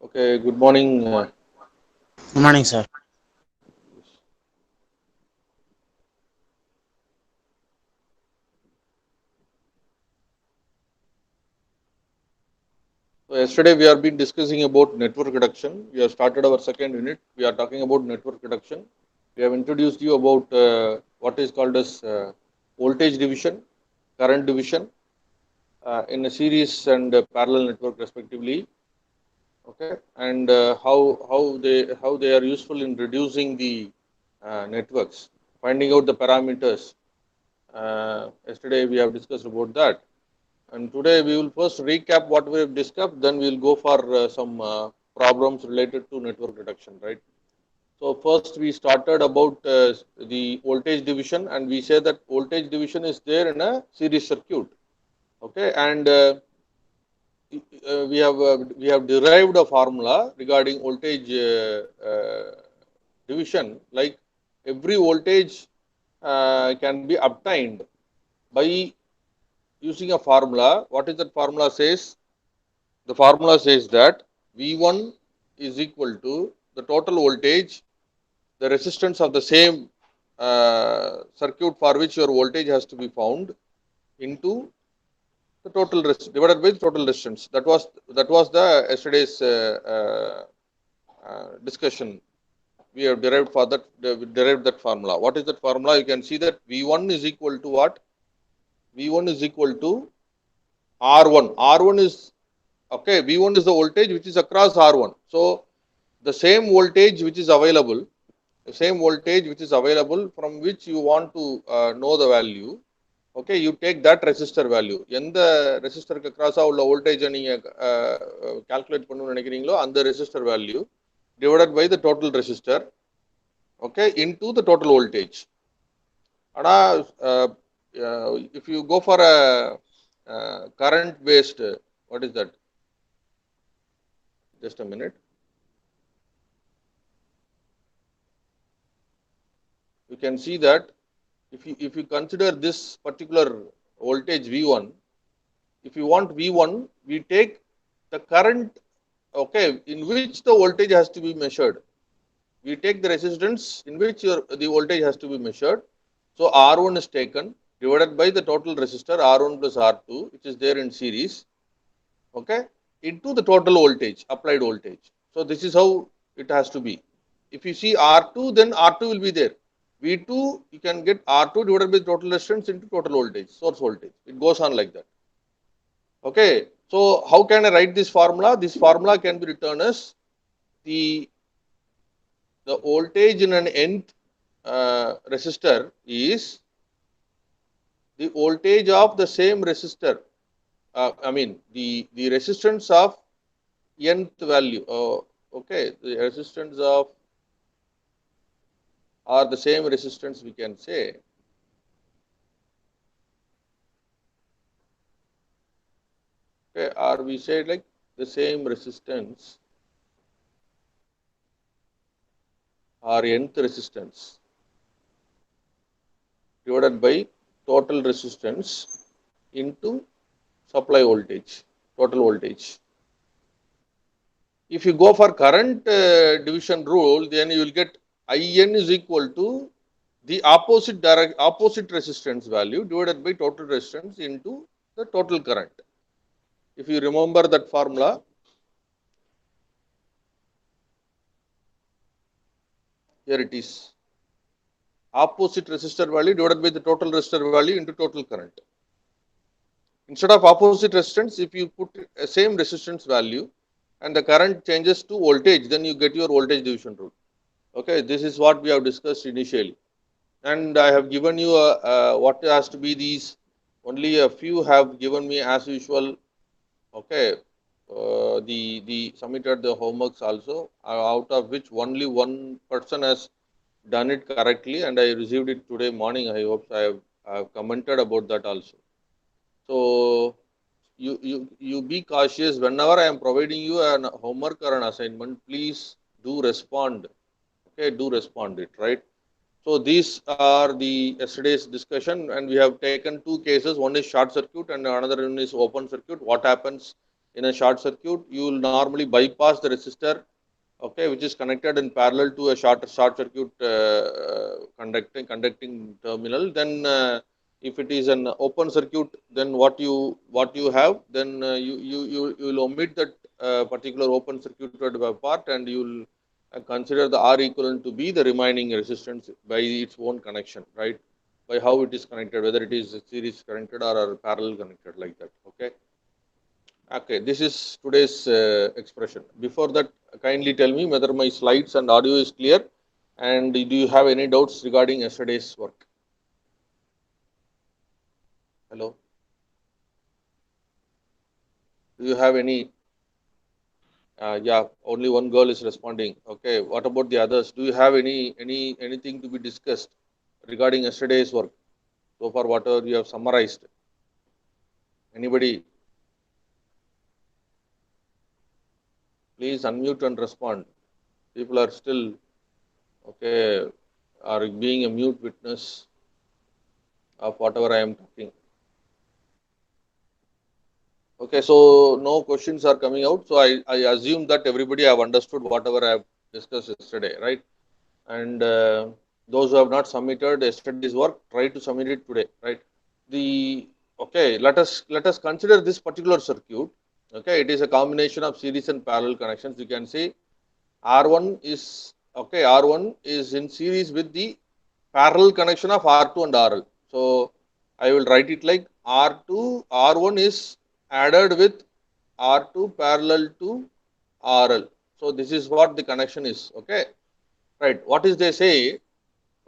Okay, good morning. Good morning, sir. So yesterday we have been discussing about network reduction. We have started our second unit. We are talking about network reduction. We have introduced you about what is called as voltage division, current division in a series and parallel network respectively. Okay, and how they are useful in reducing the networks, finding out the parameters. Yesterday we have discussed about that. And today we will first recap what we have discussed, then we will go for some problems related to network reduction, right? So first we started about the voltage division, and we say that voltage division is there in a series circuit, okay? And we have derived a formula regarding voltage division, like every voltage can be obtained by using a formula. What is that formula says? The formula says that V1 is equal to the total voltage, the resistance of the same circuit for which your voltage has to be found, into the total divided by the total resistance. That was the yesterday's discussion. We have derived for that derived that formula. What is that formula? You can see that V1 is equal to what? V1 is equal to R1. R1 is okay. V1 is the voltage which is across R1. So the same voltage which is available, the same voltage which is available from which you want to know the value. Okay, you take that resistor value. எந்த ரெசிஸ்டருக்கு கிராஸா உள்ள வோல்டேஜை நீங்க calculate பண்ணணும்னு நினைக்கிறீங்களோ அந்த resistor value divided by the total resistor, okay, into the total voltage. ஆனா if you go for a current based, what is that? Just a minute. You can see that if you consider this particular voltage V1, if you want V1, we take the current, okay, in which the voltage has to be measured. We take the resistance in which the voltage has to be measured. So R1 is taken divided by the total resistor R1 plus R2, which is there in series, okay, into the total voltage, applied voltage. So this is how it has to be. If you see R2, then R2 will be there. V2, you can get R2 divided by total resistance into total voltage, source voltage. It goes on like that. Okay, so how can I write this formula? This formula can be written as the voltage in an nth resistor is the voltage of the same resistor. I mean the resistance of nth value. Okay, the resistance of, or the same resistance we can say. Okay, or we say like the same resistance or nth resistance divided by total resistance into supply voltage, total voltage. If you go for current division rule, then you will get IN is equal to the opposite resistance value divided by total resistance into the total current. If you remember that formula, here it is. Opposite resistor value divided by the total resistor value into total current. Instead of opposite resistance, if you put a same resistance value and the current changes to voltage, then you get your voltage division rule. Okay, this is what we have discussed initially. And I have given you what has to be these. Only a few have given me as usual. Okay, the submitted the homeworks also, out of which only one person has done it correctly, and I received it today morning. I hope I have commented about that also. So you be cautious whenever I am providing you an homework or an assignment. Please do respond. Okay, do respond it, right? So these are the yesterday's discussion, and we have taken two cases. One is short circuit, and another one is open circuit. What happens In a short circuit, you will normally bypass the resistor, okay, which is connected in parallel to a short circuit conducting terminal. Then if it is an open circuit, then what you have, then you will omit that particular open circuited part, and you will consider the R equivalent to be the remaining resistance by its own connection, right? By how it is connected, whether it is series connected or parallel connected, like that. Okay. Okay, this is today's expression. Before that, kindly tell me whether my slides and audio is clear, and do you have any doubts regarding yesterday's work? Hello, do you have any? Yeah, only one girl is responding. Okay, what about the others? Do you have anything to be discussed regarding yesterday's work? So far, whatever you have summarized. Anybody? Please unmute and respond. People are still okay, are being a mute witness of whatever I am talking. Okay, so no questions are coming out. So I assume that everybody have understood whatever I have discussed yesterday, right? And those who have not submitted yesterday's work, try to submit it today, right? The okay, let us consider this particular circuit. Okay, it is a combination of series and parallel connections. You can see R1 is okay. R1 is in series with the parallel connection of R2 and RL. So I will write it like R2, R1 is added with R2 parallel to RL. So this is what the connection is. Okay, right. What is they say?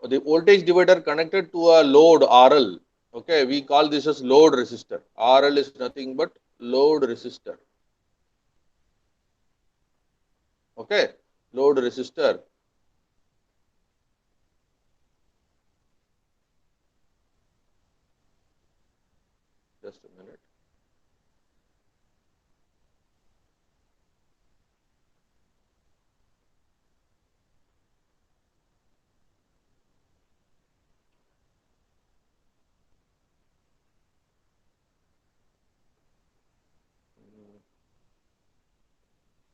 The voltage divider connected to a load RL. Okay, we call this as load resistor. RL is nothing but load resistor. Okay, load resistor. Just a minute.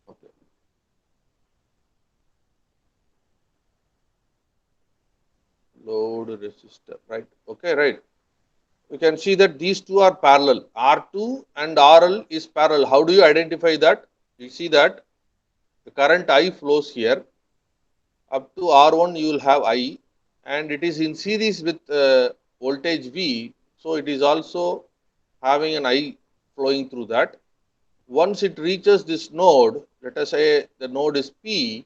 Okay. Load resistor, right? Okay, right. We can see that these two are parallel. R2 and RL is parallel. How do you identify that? You see that the current I flows here up to R1. You will have I, and it is in series with voltage V. So it is also having an I flowing through that. Once it reaches this node, let us say the node is P,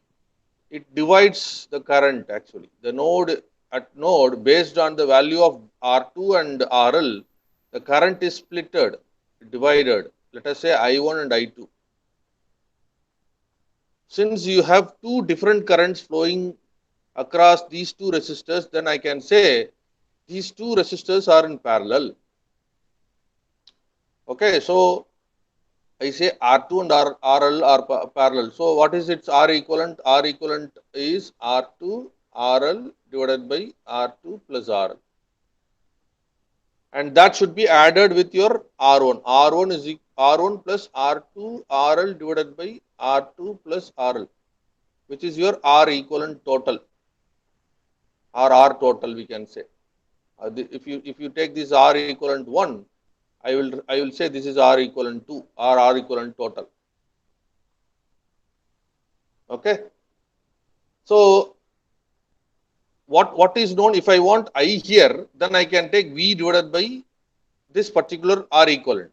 it divides the current actually. The node at node based on the value of R2 and RL, the current is splitted, divided. Let us say I1 and I2. Since you have two different currents flowing across these two resistors, then I can say these two resistors are in parallel. Okay, so I say R2 and RL are parallel. So what is its R equivalent? R equivalent is R2 RL divided by R2 plus RL. And that should be added with your R1. R1 is R1 plus R2 RL divided by R2 plus RL, which is your R equivalent total, or R total we can say. If you take this R equivalent 1, I will say this is R equivalent 2 or R equivalent total. Okay. So what is known, if I want I here, then I can take V divided by this particular R equivalent.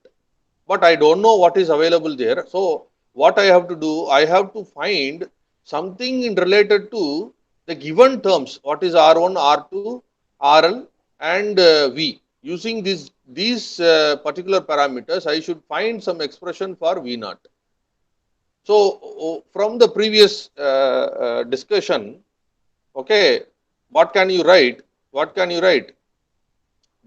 But I don't know what is available there. So what I have to do, I have to find something in related to the given terms. What is R1, R2, RL, and V. Using these particular parameters, I should find some expression for V naught. So from the previous discussion, okay, what can you write? What can you write?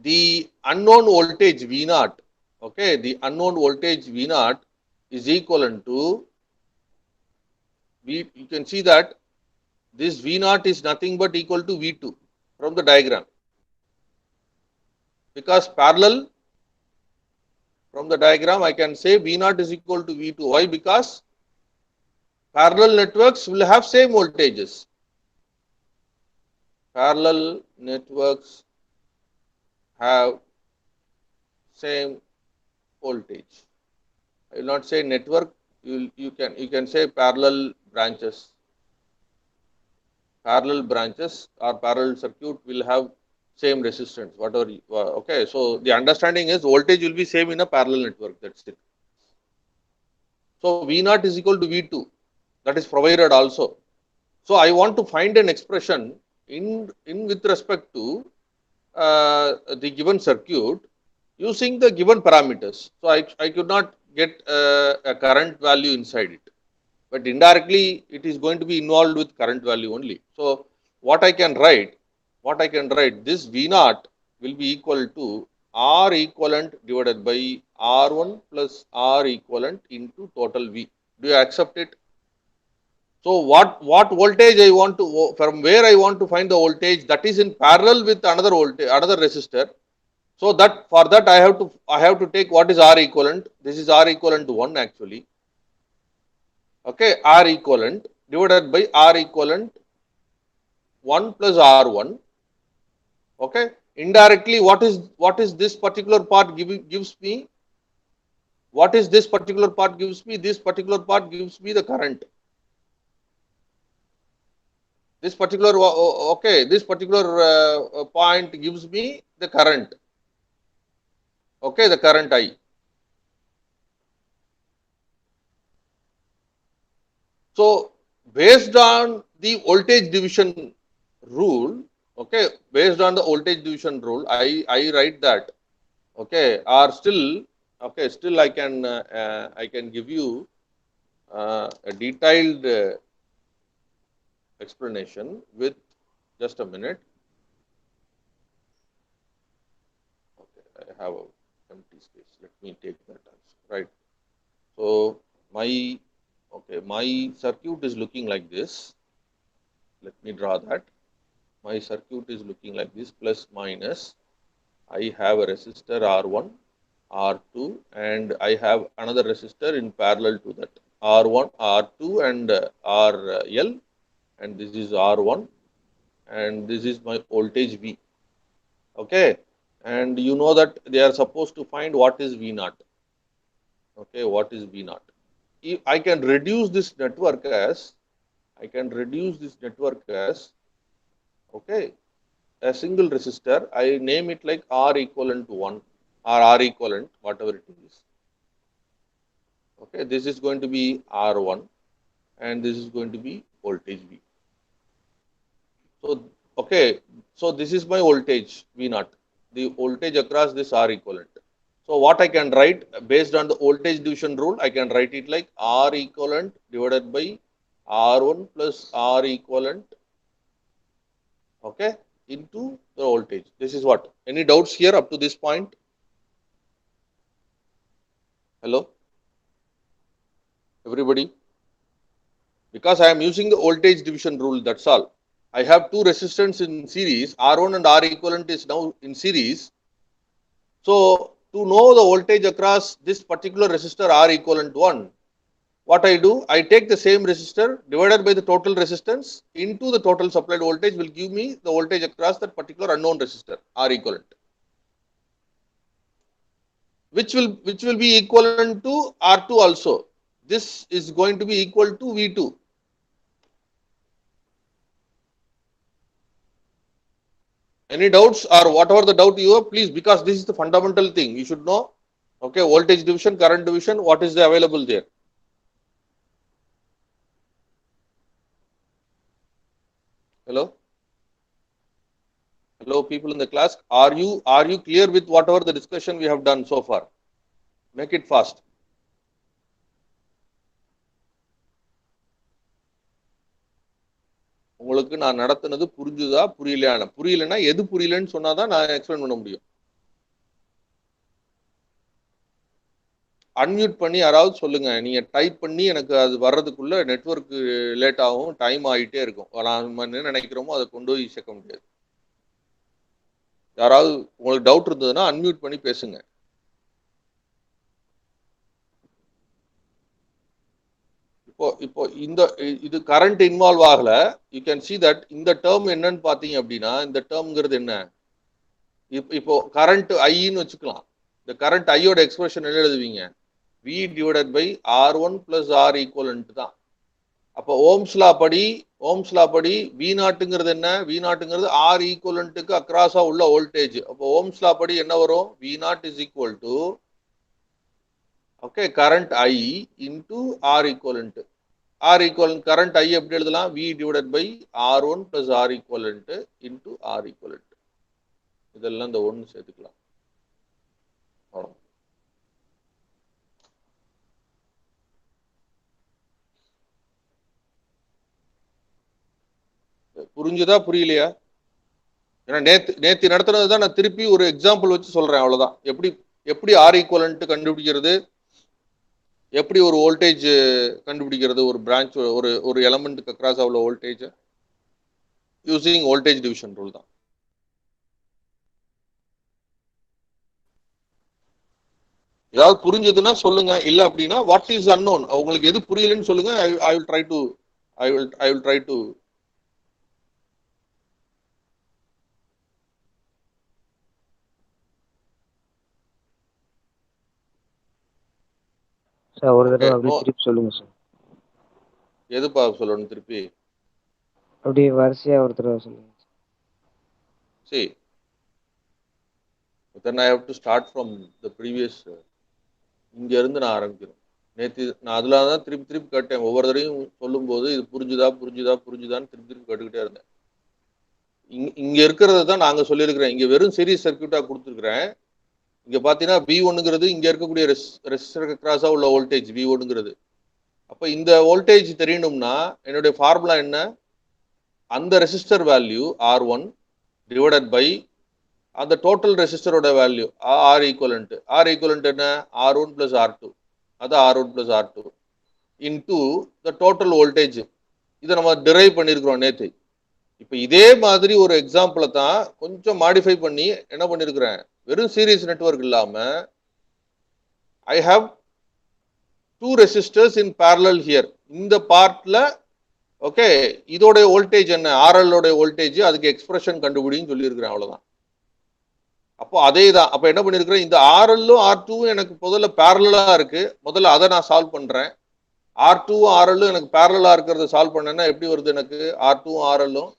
The unknown voltage V naught, okay, the unknown voltage V naught is equivalent to V. You can see that this V naught is nothing but equal to V2 from the diagram, because parallel, from From the diagram, I can say V0 is equal to V2. Why? Because parallel networks will have same voltages. Parallel networks have same voltage. I will not say network. You can say parallel branches. Parallel branches or parallel circuit will have same resistance. Whatever. Okay. So the understanding is voltage will be same in a parallel network. That's it. So V0 is equal to V2. That is provided also. So I want to find an expression in with respect to the given circuit using the given parameters. So I could not get a current value inside it, but indirectly it is going to be involved with current value only. So what I can write, this V0 will be equal to R equivalent divided by R1 plus R equivalent into total V. Do you accept it? So what voltage I want to, from where I want to find the voltage that is in parallel with another voltage, another resistor. So that for that I have to take what is R equivalent. This is R equivalent to 1 actually. Okay, R equivalent divided by R equivalent 1 plus R1. Okay, indirectly what is this particular part gives me? What is this particular part gives me? This particular part gives me the current. This particular this particular point gives me the current. Okay, the current I. So based on the voltage division rule, okay, based on the voltage division rule, I write that, okay, or still, okay, still I can give you a detailed explanation with just a minute. Okay, I have a empty space. Let me take that answer. Right. So my circuit is looking like this. Let me draw that. My circuit is looking like this, plus minus. I have a resistor R1, R2, and I have another resistor in parallel to that, R1, R2, and RL, and this is R1, and this is my voltage V. Okay, and you know that they are supposed to find what is V0. Okay, what is V0? If I can reduce this network as, okay, a single resistor. I name it like R equivalent to 1 or R equivalent, whatever it is. Okay, this is going to be R1 and this is going to be voltage V. So, okay, so this is my voltage V0, the voltage across this R equivalent. So, what I can write based on the voltage division rule, I can write it like R equivalent divided by R1 plus R equivalent, okay, into the voltage. This is what? Any doubts here up to this point? Hello? Everybody? Because I am using the voltage division rule, that's all. I have two resistors in series, R1 and R equivalent is now in series. So, to know the voltage across this particular resistor R equivalent 1, what I do, I take the same resistor divided by the total resistance into the total supplied voltage will give me the voltage across that particular unknown resistor R equivalent, which will be equivalent to R2 also. This is going to be equal to V2. Any doubts or whatever the doubt you have, please, because this is the fundamental thing you should know. Okay, voltage division, current division, what is the available there? Hello? Hello, people in the class. Are you clear with whatever the discussion we have done so far? Make it fast. உங்களுக்கு நான் நடத்துனது புரிஞ்சுதா புரியலன்னா எது புரியலன்னு சொன்னாதான் நான் explain பண்ண முடியும். அன்மியூட் பண்ணி யாராவது சொல்லுங்க. நீங்க டைப் பண்ணி எனக்கு அது வர்றதுக்குள்ள நெட்வொர்க் லேட் ஆகும், டைம் ஆகிட்டே இருக்கும். நம்ம என்ன நினைக்கிறோமோ அதை கொண்டு போய் சேர்க்க முடியாது. யாராவது உங்களுக்கு டவுட் இருந்ததுன்னா அன்மியூட் பண்ணி பேசுங்க. இப்போ இது கரண்ட் இன்வால்வ் ஆகல. யூ கேன் see that இந்த டேர்ம் என்னன்னு பாத்தீங்க அப்படின்னா, இந்த டேர்ம்ங்கிறது என்ன, இப்போ கரண்ட் ஐன்னு வச்சுக்கலாம். இந்த கரண்ட் ஐயோட எக்ஸ்பிரஷன் என்ன எழுதுவீங்க, V divided by R1 plus R equivalent தான். அப்போ ஓம்ஸ்லா படி வி நாட்டுங்கிறது என்ன, வி நாட்டுங்கிறது ஆர் ஈக்குவலன்ட்டுக்கு அக்ராஸா உள்ள வோல்டேஜ். அப்போ ஓம்ஸ்லா படி என்ன வரும், V naught is equal to okay current I into R equivalent. R equivalent current I எப்படி எழுதலாம், V divided by R1 plus R equivalent into R equivalent. இதெல்லாம் இந்த ஒன்று சேர்த்துக்கலாம். அவ்வளோ. புரிஞ்சுதா புரியலையா? ஏன்னா நேத்து நடத்துனது தான் நான் திருப்பி ஒரு எக்ஸாம்பிள் வச்சு சொல்றேன், அவ்வளவுதான். எப்படி ஆர் ஈக்குவலன்ட் கண்டுபிடிக்கிறது, எப்படி ஒரு வோல்டேஜ் கண்டுபிடிக்கிறது, ஒரு பிரான்ச் ஒரு எலமெண்ட்டுக்கு அக்ராஸ் அவ்வளோ voltage using voltage division rule தான். ஏதாவது புரிஞ்சதுன்னா சொல்லுங்க, இல்ல அப்படின்னா வாட் இஸ் அன்னோன், உங்களுக்கு எது புரியலன்னு சொல்லுங்க. I will try to sir ஒரு தடவை அப்படியே திருப்பி சொல்லுங்க சார். எதுப்பா சொல்லணும் திருப்பி? அப்படியே வரிசையா ஒரு தடவை சொல்லுங்க. See, then I have to start from the previous. இங்க இருந்து நான் ஆரம்பிக்கிறேன். நேற்று நான் அதுல தான் திருப்பி கேட்டேன். ஒவ்வொரு தடவையும் சொல்லும் போது இது புரிஞ்சுதான்னு திருப்பி கேட்டுக்கிட்டே இருந்தேன். இங்க இருக்கிறத தான் நாங்க சொல்லியிருக்கிறேன். இங்க வெறும் சீரிஸ் சர்க்கியூட்டா கொடுத்துருக்கிறேன். இங்க பாத்தீங்கன்னா V1ங்கிறது இங்க இருக்கக்கூடிய ரெசிஸ்டருக்கு கிராஸா உள்ள வோல்டேஜ் V1ங்கிறது. அப்ப இந்த வோல்டேஜ் தெரியணும்னா என்னுடைய ஃபார்முலா என்ன, அந்த resistor value R1 divided by அந்த டோட்டல் ரெசிஸ்டரோட value R equivalent. R equivalent என்ன, R1 பிளஸ் R2, அது R1 plus R2 into the total voltage. இதை நம்ம டிரைவ் பண்ணியிருக்கிறோம் நேற்று. இப்போ இதே மாதிரி ஒரு எக்ஸாம்பிளை தான் கொஞ்சம் மாடிஃபை பண்ணி என்ன பண்ணியிருக்கிறேன், வெறும் சீரிஸ் நெட்வொர்க் இல்லாம I have 2 resistors in parallel here. இந்த பார்ட்ல ஓகே இதோட வோல்டேஜ் என்ன, ஆர்எல் ஓட வோல்டேஜ், அதுக்கு எக்ஸ்பிரஷன் கண்டுபிடின்னு சொல்லியிருக்கிறேன், அவ்வளவுதான். அப்போ அதே தான். அப்போ என்ன பண்ணியிருக்கிறேன், இந்த ஆர்எல்லும் R2வும் எனக்கு முதல்ல பேரலா இருக்கு, முதல்ல அதை நான் சால்வ் பண்றேன். R2வும் RLலும் எனக்கு பேரலா இருக்கிறத சால்வ் பண்ணேன்னா எப்படி வருது, எனக்கு R2வும் RLலும்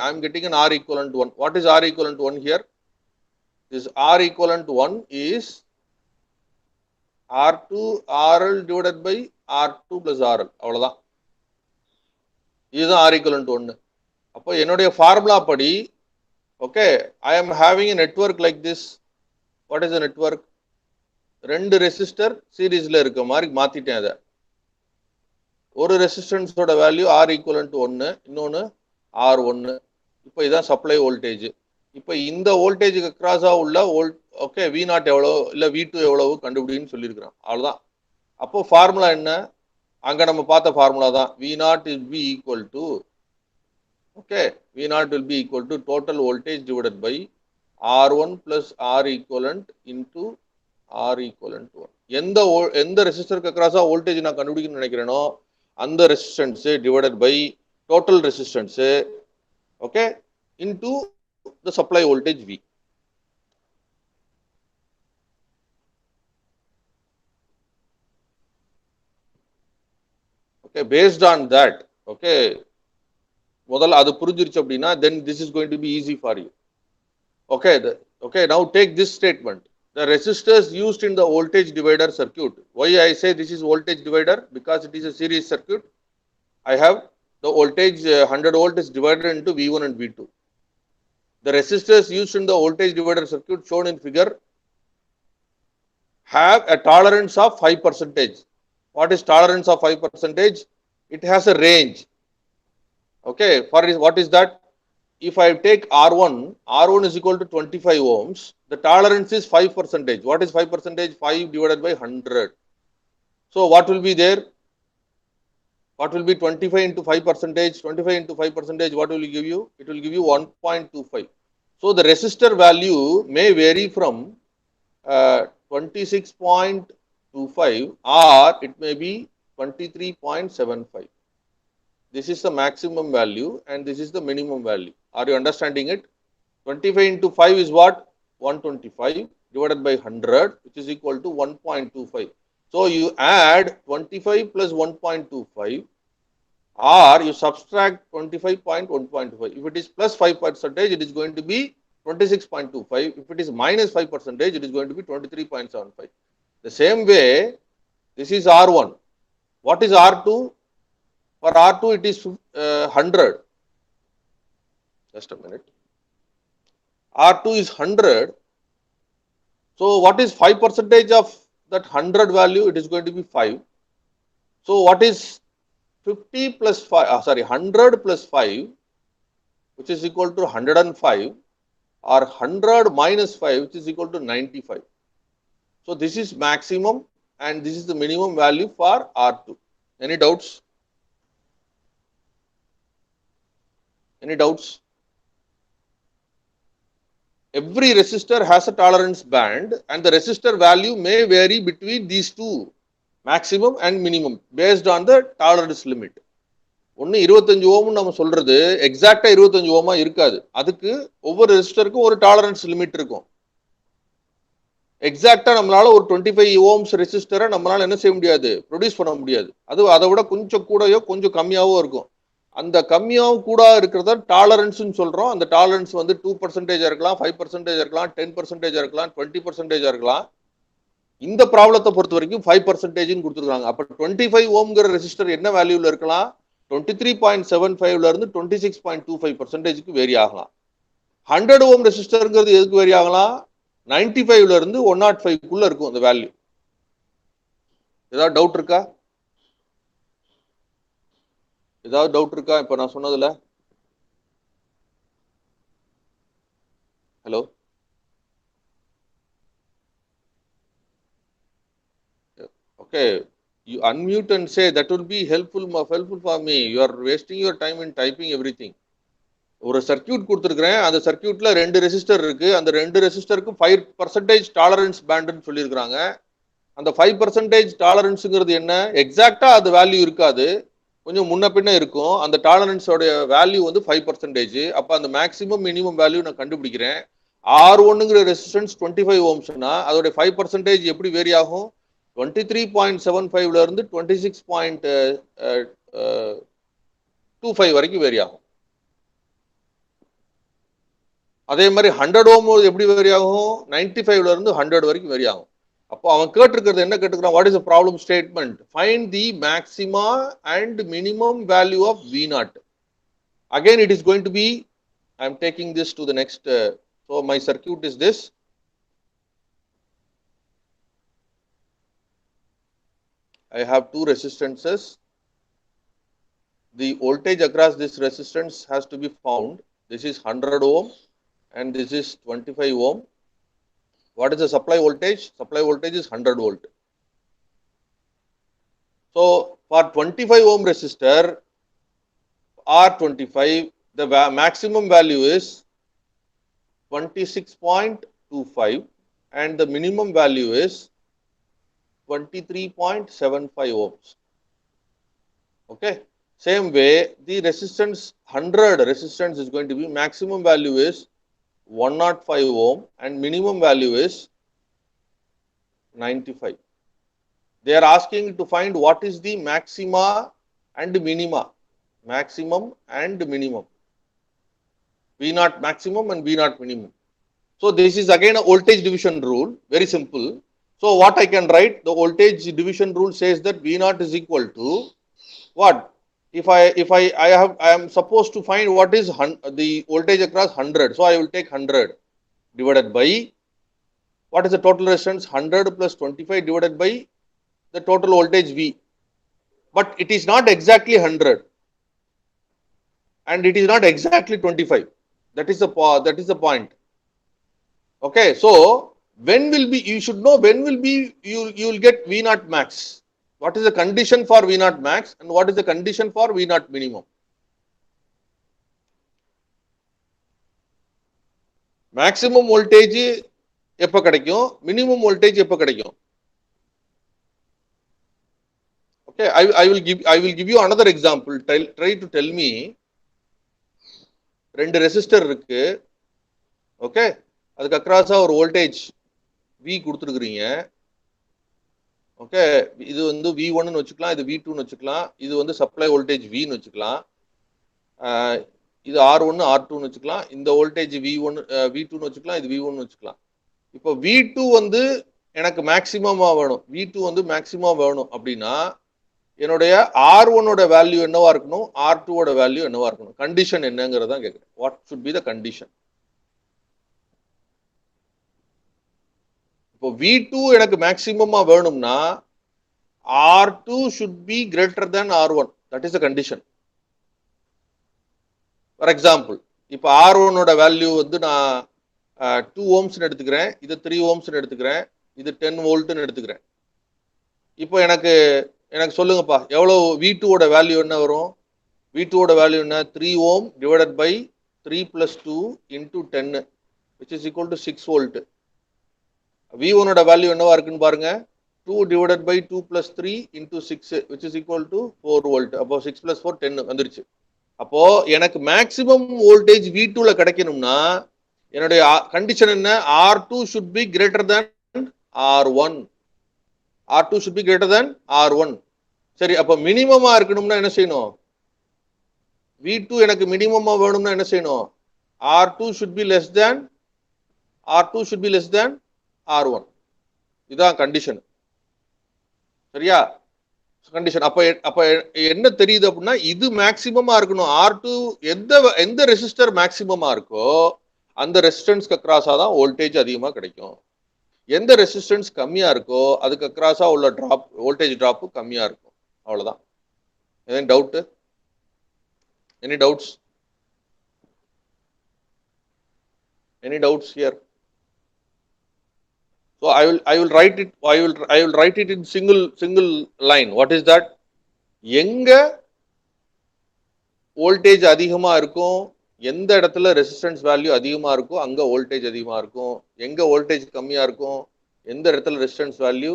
I'm getting an R equivalent 1. What is R equivalent 1 here? This R equivalent 1 is R2 RL divided by R2 plus RL. அவ்வளவுதான். இதுதான் R equivalent 1. அப்போ என்னுடைய ஃபார்முலா படி okay I am having a network like this. What is a network? ரெண்டு resistor சீரீஸ்ல இருக்க மாதிரி மாத்திட்டேன். அதை ஒரு ரெசிஸ்டன்ஸோட வேல்யூ R equivalent 1, இன்னொன்னு R1. இப்போ இதான் சப்ளை வோல்டேஜ். இப்போ இந்த வோல்டேஜுக்கு கிராஸா உள்ள ஓகே V0 எவ்வளோ இல்லை V2 எவ்வளவு கண்டுபிடின்னு சொல்லியிருக்கிறோம், அவ்வளோதான். அப்போ ஃபார்முலா என்ன, அங்க நம்ம பார்த்த ஃபார்முலா தான். V0 will be equal to okay V0 will be equal to total voltage divided by R1 plus R equivalent into R equivalent 1. எந்த ரெசிஸ்டருக்கு கிராஸா வோல்டேஜ் நான் கண்டுபிடிக்கணும்னு நினைக்கிறேனோ அந்த resistance divided by total resistance okay into the supply voltage V. Okay, based on that okay முதல்ல அது புரிஞ்சிருச்சு அப்படின்னா then this is going to be easy for you. Okay, now take this statement. The resistors used in the voltage divider circuit. Why I say this is voltage divider? Because it is a series circuit. I have the voltage 100 volt is divided into V1 and V2. The resistors used in the voltage divider circuit shown in figure have a tolerance of 5%. What is tolerance of 5%? It has a range. Okay, for what is that? If I take R1 is equal to 25 ohms, the tolerance is 5%. What is 5%? 5 divided by 100. So what will be there? What will be 25 into 5%? 25 into 5%, what will it give you? It will give you 1.25. So the resistor value may vary from 26.25 or it may be 23.75. This is the maximum value and this is the minimum value. Are you understanding it? 25 into 5 is what? 125 divided by 100, which is equal to 1.25. So you add 25 plus 1.25 or you subtract 25.1.25. If it is plus 5%, it is going to be 26.25. If it is minus 5%, it is going to be 23.75. The same way, this is R1. What is R2? For R2, it is 100. Just a minute. R2 is 100. So what is 5% of that 100 value? It is going to be 5. So what is 50 plus 5? 100 plus 5, which is equal to 105, or 100 minus 5, which is equal to 95. So this is maximum and this is the minimum value for R2. Any doubts? Any doubts? Every resistor has a tolerance band and the resistor value may vary between these two, maximum and minimum, based on the tolerance limit. ஒன்று 25 ஓம்னு நம்ம சொல்றது எக்ஸாக்டா 25 ஓமா இருக்காது. அதுக்கு ஒவ்வொரு ரெசிஸ்டருக்கும் ஒரு tolerance limit இருக்கும். எக்ஸாக்டா நம்மளால ஒரு 25 ஓம்ஸ் ரெசிஸ்டரை நம்மளால என்ன செய்ய முடியாது, ப்ரொடியூஸ் பண்ண முடியாது. அது அதை விட கொஞ்சம் கூடயோ கொஞ்சம் கம்மியாவோ இருக்கும். அந்த கம்மியாவும் கூட இருக்கிறத டாலரன்ஸ்னு சொல்றோம். அந்த டாலரன்ஸ் வந்து 2% இருக்கலாம், 5% இருக்கலாம், 10% இருக்கலாம், 20% இருக்கலாம். இந்த ப்ராப்ளத்தை பொறுத்த வரைக்கும் 5% கொடுத்துருக்காங்க. அப்ப 25 ஓம்ங்கிற ரெசிஸ்டர் என்ன வேல்யூல இருக்கலாம்? 23.75ல இருந்து 26.25%க்கு வேரி ஆகலாம். 100 ஓம் ரெசிஸ்டர்ங்கிறது எதுக்கு வேரி ஆகலாம்? 95ல இருந்து 105க்குள்ள இருக்கும் அந்த வேல்யூ. ஏதாவது டவுட் இருக்கா? ஏதாவது டவுட் இருக்கா இப்ப நான் சொன்னதுல? Hello, okay, you unmute and say that will be helpful for me. You are wasting your time in typing everything. ஒரு சர்க்யூட் கொடுத்துருக்கிறேன், அந்த சர்க்யூட்ல 2 ரெசிஸ்டர் இருக்கு. அந்த 2 ரெசிஸ்டருக்கும் 5% டாலரன்ஸ் பேண்டுன்னு சொல்லியிருக்கிறாங்க. அந்த 5% டாலரன்ஸுங்கிறது என்ன? எக்ஸாக்டா அது வேல்யூ இருக்காது, கொஞ்சம் முன்ன பின்ன இருக்கும். அந்த டாலரன்ஸோட வேல்யூ வந்து 5%. அப்ப அந்த மேக்ஸிமம் மினிமம் வேல்யூ நான் கண்டுபிடிக்கிறேன். R1ங்கிற ரெசிஸ்டன்ஸ் 25 ஓம்ஸ்னா அதோட 5% எப்படி வேரி ஆகும்? 23.75ல இருந்து 26.25 வரைக்கும் வேரி ஆகும். அதே மாதிரி 100 ஓம் எப்படி வேரி ஆகும்? 95ல இருந்து 100 வரைக்கும் வேரி ஆகும். அப்போ அவன் கேட்டிருக்கிறது என்ன கேட்டுக்கிறான்? What is the problem statement? Find the maxima and minimum value of V0. Again it is going to be, I am taking this to the next, so my circuit is this. I have 2 resistances. The voltage across this resistance has to be found. This is 100 ohm and this is 25 ohm. What is the supply voltage? Supply voltage is 100 volt. So for 25 ohm resistor R25, the maximum value is 26.25 and the minimum value is 23.75 ohms. Okay. Same way, the resistance 100 resistance is going to be, maximum value is 105 ohm and minimum value is 95. They are asking to find what is the maxima and minima. Maximum and minimum. V0 maximum and V0 minimum. So this is again a voltage division rule. Very simple. So what I can write? The voltage division rule says that V0 is equal to what? If I am supposed to find what is the voltage across 100, so I will take 100 divided by what is the total resistance? 100 plus 25 divided by the total voltage V. But it is not exactly 100 and it is not exactly 25. That is the point. Okay, so when will be, you should know when will be you will get V0 max. What is the condition for V0 max and what is the condition for V0 minimum? Maximum voltage எப்ப கிடைக்கும், minimum voltage எப்ப கிடைக்கும்? Okay, I will give you another example. Try to tell me ரெண்டு resistor இருக்கு. Okay, அதுக்கு அக்ராஸா ஒரு voltage V கொடுத்துருக்குறீங்க. Okay, இது வந்து V1 வச்சுக்கலாம், இது V2 வச்சுக்கலாம், இது வந்து சப்ளை வோல்டேஜ் V வச்சுக்கலாம், இது R1 R2 வச்சுக்கலாம், இந்த வோல்டேஜ் V1 V2 வச்சுக்கலாம், இது V1 வச்சுக்கலாம். இப்போ V2 வந்து எனக்கு மேக்சிமமா வேணும், V2 வந்து மேக்சிமமா வேணும் அப்படின்னா என்னுடைய R1ஓட வேல்யூ என்னவா இருக்கணும், R2ஓட வேல்யூ என்னவா இருக்கணும்? கண்டிஷன் என்னங்கிறத கேட்குறேன். What should be the condition? இப்போ V2 எனக்கு மேக்சிமமா வேணும்னா R2 should be greater than R1. That is the condition. For example, இப்போ R1ஓட வேல்யூ வந்து நான் 2 ohms எடுத்துக்கிறேன், இது 3 ohms எடுத்துக்கிறேன், இது 10 வோல்ட்னு எடுத்துக்கிறேன். இப்போ எனக்கு சொல்லுங்கப்பா, எவ்வளோ V2ஓட வேல்யூ என்ன வரும்? V2ஓட வேல்யூ என்ன? 3 ohm divided by 3 plus 2 into 10 which is equal to 6 volt. V1ஓட value என்னவா இருக்குன்னு பாருங்க. 2 divided by 2 plus 3 into 6 which is equal to 4 volt. அப்போ 6 plus 4 10 வந்துருச்சு. அப்போ எனக்கு மேக்ஸிமம் வோல்டேஜ் V2ல கிடைக்கணும்னா என்னுடைய கண்டிஷன் என்ன? R2 should be greater than R1. R2 should be greater than R1. சரி, அப்போ மினிமமா இருக்கணும்னா என்ன செய்யணும்? V2 எனக்கு மினிமமா வேணும்னா என்ன செய்யணும்? R2 should be less than R1. இதுதான் கண்டிஷன். சரியா? கண்டிஷன். அப்ப என்ன தெரியுது அப்படின்னா, இது மேக்சிமமா இருக்கணும். R2 எந்த ரெசிஸ்டர் மேக்சிமமா இருக்கோ அந்த ரெசிஸ்டன்ஸ்க்கு அக்ராஸா தான் வோல்டேஜ் அதிகமா கிடைக்கும். எந்த ரெசிஸ்டன்ஸ் கம்மியா இருக்கோ அதுக்கு அக்ராஸா உள்ள டிராப், வோல்டேஜ் டிராப் கம்மியா இருக்கும். அவ்வளவுதான். ஏதாவது doubt? Any doubts? Any doubts here? So I will write it in single line. What is that? எங்க வோல்டேஜ் அதிகமா இருக்கும், எந்த இடத்துல ரெசிஸ்டன்ஸ் வேல்யூ அதிகமா இருக்கும் அங்க வோல்டேஜ் அதிகமா இருக்கும். எங்க வோல்டேஜ் கம்மியா இருக்கும், எந்த இடத்துல ரெசிஸ்டன்ஸ் வேல்யூ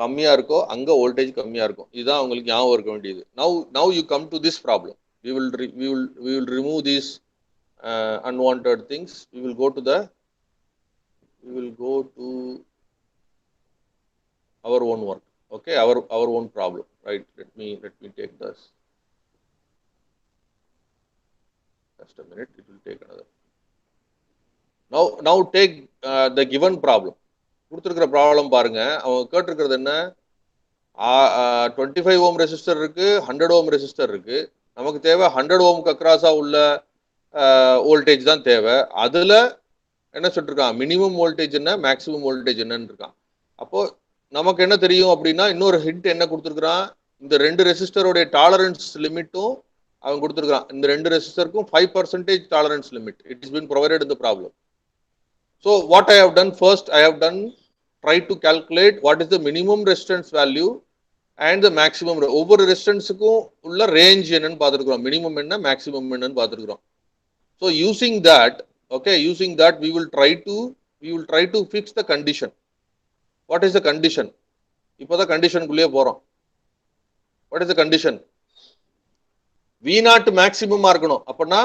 கம்மியா இருக்கோ அங்க வோல்டேஜ் கம்மியா இருக்கும். இதுதான் உங்களுக்கு ஞாபகம் இருக்க வேண்டியது. Now you come to this problem. We will remove these unwanted things. We will go to our own work. Okay, our own problem, right? Let me take this. Just a minute, it will take another. Now take the given problem. கொடுத்திருக்கிற problem பாருங்க. அவங்க கேட்டிருக்கிறது என்ன? 25 ohm resistor இருக்கு, 100 ohm resistor இருக்கு. நமக்கு தேவை 100 ohmக்கு அக்ராஸா உள்ள வோல்டேஜ் தான் தேவை. அதுல என்ன சொல்லிருக்கான்? மினிமம் வோல்டேஜ் என்ன, மேக்ஸிமம் வோல்டேஜ் என்னன்னு இருக்கான். அப்போ நமக்கு என்ன தெரியும் அப்படின்னா, இன்னொரு ஹிண்ட் என்ன கொடுத்துருக்கான்? இந்த ரெண்டு ரெசிஸ்டரோடைய டாலரன்ஸ் லிமிட்டும் அவன் கொடுத்துருக்கான். இந்த ரெண்டு ரெசிஸ்டருக்கும் 5% tolerance limit. It is been provided in the problem. So what I have done first, I have try to calculate what is the minimum resistance value and the maximum. ஒவ்வொரு ரெசிஸ்டன்ஸுக்கும் உள்ள ரேஞ்ச் என்னன்னு பார்த்துருக்கிறோம். Minimum என்ன, maximum என்னன்னு பார்த்துருக்கிறோம். So using that we will try to fix the condition. What is the condition? இப்போதான் கண்டிஷனுக்குள்ளே போறோம். What is the condition? V0 மேக்ஸிமமா இருக்கணும். அப்படின்னா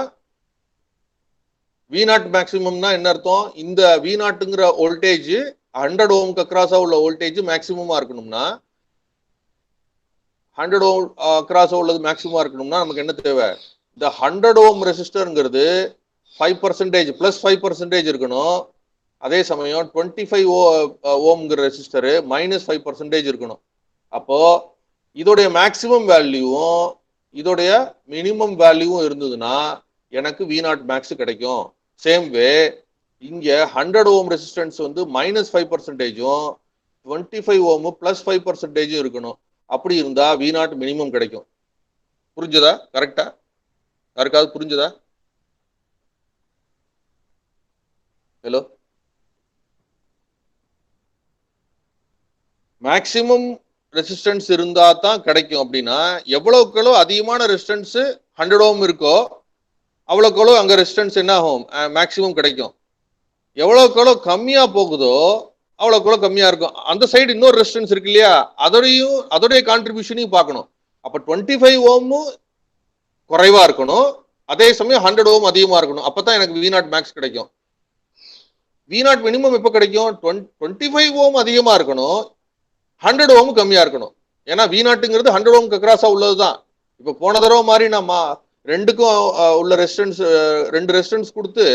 V0 மேக்ஸிமம்னா என்ன அர்த்தம்? இந்த V0ங்கிற வோல்டேஜ் 100 ohmக்கு அக்ராஸா உள்ள வோல்டேஜ் மேக்ஸிமமா இருக்கணும்னா, 100 ohm அக்ராஸா உள்ளது மேக்ஸிமமா இருக்கணும்னா நமக்கு என்ன தேவை? இந்த 100 ohm ரெசிஸ்டர்ங்கிறது 5% பிளஸ் 5% இருக்கணும். அதே சமயம் 25 ohmங்கிற ரெசிஸ்டர் மைனஸ் 5% இருக்கணும். அப்போ இதோடைய மேக்ஸிமம் வேல்யூவும் இதோடைய மினிமம் வேல்யூவும் இருந்ததுன்னா எனக்கு V0 மேக்ஸ் கிடைக்கும். சேம் வே இங்க 100 ohm ரெசிஸ்டன்ஸ் வந்து மைனஸ் 5%ம் 25 ohm பிளஸ் 5%ம் இருக்கணும். அப்படி இருந்தா V0 மினிமம் கிடைக்கும். புரிஞ்சதா? கரெக்டா? யாருக்காவது புரிஞ்சதா? ஹலோ, மேக்சிமம் ரெசிஸ்டன்ஸ் இருந்தா தான் கிடைக்கும். அப்படின்னா எவ்வளவுக்களோ அதிகமான ரெசிஸ்டன்ஸ் 100 ohm இருக்கோ அவ்வளோக்களோ அங்க ரெசிஸ்டன்ஸ் என்ன ஆகும்? மேக்சிமம் கிடைக்கும். எவ்வளோக்களோ கம்மியா போகுதோ அவ்வளோக்குள்ள கம்மியாக இருக்கும். அந்த சைடு இன்னொரு ரெசிஸ்டன்ஸ் இருக்கு இல்லையா, அதோடைய கான்ட்ரிபியூஷனையும் பார்க்கணும். அப்போ 25 ஓமும் குறைவா இருக்கணும், அதே சமயம் 100 ஓம் அதிகமாக இருக்கணும். அப்போ தான் எனக்கு V0 மேக்ஸ் கிடைக்கும். V0 மினிமம் எப்போ கிடைக்கும்? 25 ஓம் அதிகமாக இருக்கணும், 100 ஓம் கம்மியாக இருக்கணும். ஏன்னா V0ங்கிறது 100 ஓம்க்கு அக்ராஸாக உள்ளது தான். இப்போ போன தடவை மாதிரி நம்ம ரெண்டுக்கும் உள்ள ரெசிஸ்டன்ஸ், ரெண்டு ரெசிஸ்டன்ஸ் கொடுத்து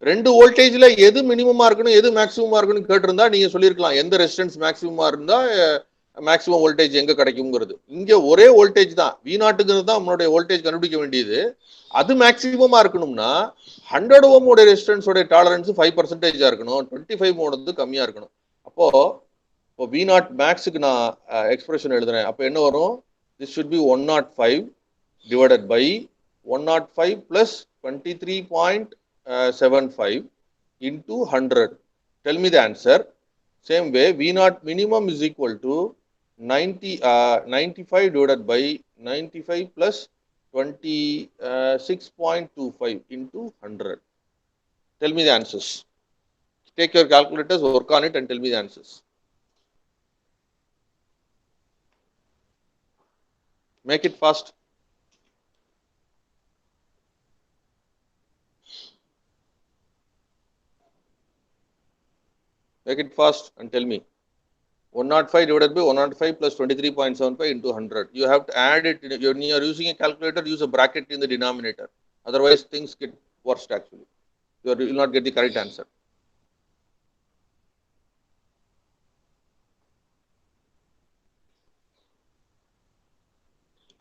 ரெண்டு வோல்டேஜ்ல எது மினிமமா இருக்கணும் எது மேக்ஸிமமா இருக்கணும் கேட்டிருந்தா நீங்க சொல்லியிருக்கலாம் எந்த ரெசிஸ்டன்ஸ் மேக்ஸிமமா இருந்தா மேக்ஸிமம் வோல்டேஜ் எங்க கிடைக்கும்ங்கிறது. இங்க ஒரே வோல்டேஜ் தான், V0ங்கிறது தான் நம்மளுடைய வோல்டேஜ் கண்டுபிடிக்க வேண்டியது. அது மேக்ஸிமமா இருக்கணும்னா 100 ஓமோட ரெசிஸ்டன்ஸோட டாலரன்ஸ் 5% இருக்கணும், 25 ஓமோடது கம்மியா இருக்கணும். அப்போ இப்போ V0 மேக்ஸுக்கு நான் எக்ஸ்பிரஷன் எழுதுறேன். அப்போ என்ன வரும்? This should be 105 divided by 105 plus 23.75 into 100. Tell me the answer. Same way, V0 minimum is equal to 95 divided by 95 plus 26.25 into 100. Tell me the answers. Take your calculators, work on it and tell me the answers. Make it fast. Make it fast and tell me. 105 divided by 105 plus 23.75 into 100. You have to add it. When you are using a calculator, use a bracket in the denominator. Otherwise, things get worse actually. You will not get the correct answer.